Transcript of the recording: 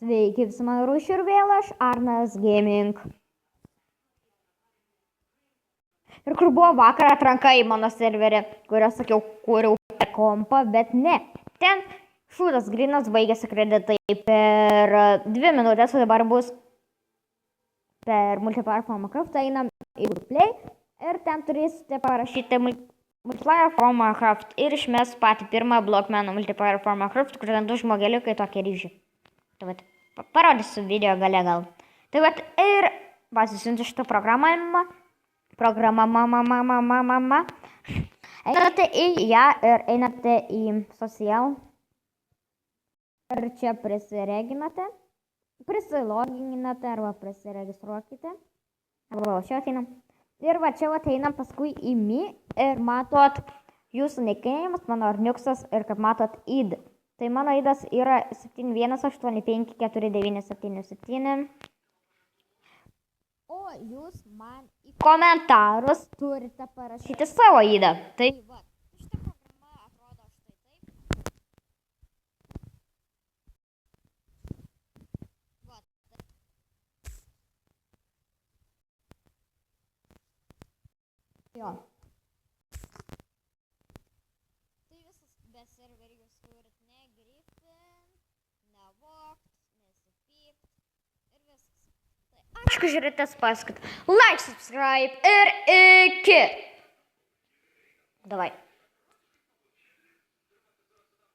Sveiki, visi mano rūšių ir vėl aš, Arnas Gaming. Ir kur buvo vakar atranka į mano serverį, kurią sakiau, kūriau per kompą, bet ne. Ten šūdas grinas baigėsi kreditai per 2 minutės, o dabar bus per Multiplayer for Minecraft, einam į Play ir ten turėsite parašyti Multiplayer for Minecraft ir išmes patį pirmą Blockmano Multiplayer for Minecraft, kur ten 2 žmogeliukai tokie ryžiai. Tai vat, parodysiu video gale gal. Tai vat ir pasisiunti šitą programavimą. Einate į ją ir einate į social. Ir čia prisireginate. Prisiloginate arba prisiregistruokite. Arba čia ateinam. Ir va čia ateinam paskui į me ir matot jūsų nikneimas, mano arniuksas ir kaip matot id. Tai mano idas yra 718549777. O jūs man į komentarus turite parašyti savo idą. Tai va, šitą programą atrodo štai taip. Va. Jo. Tai visas be serverių jūs turit negrįžti, nevokt, nesipykt ir viskas. Tai aišku, žiūrėtės paskait. Like, subscribe ir iki. Davai.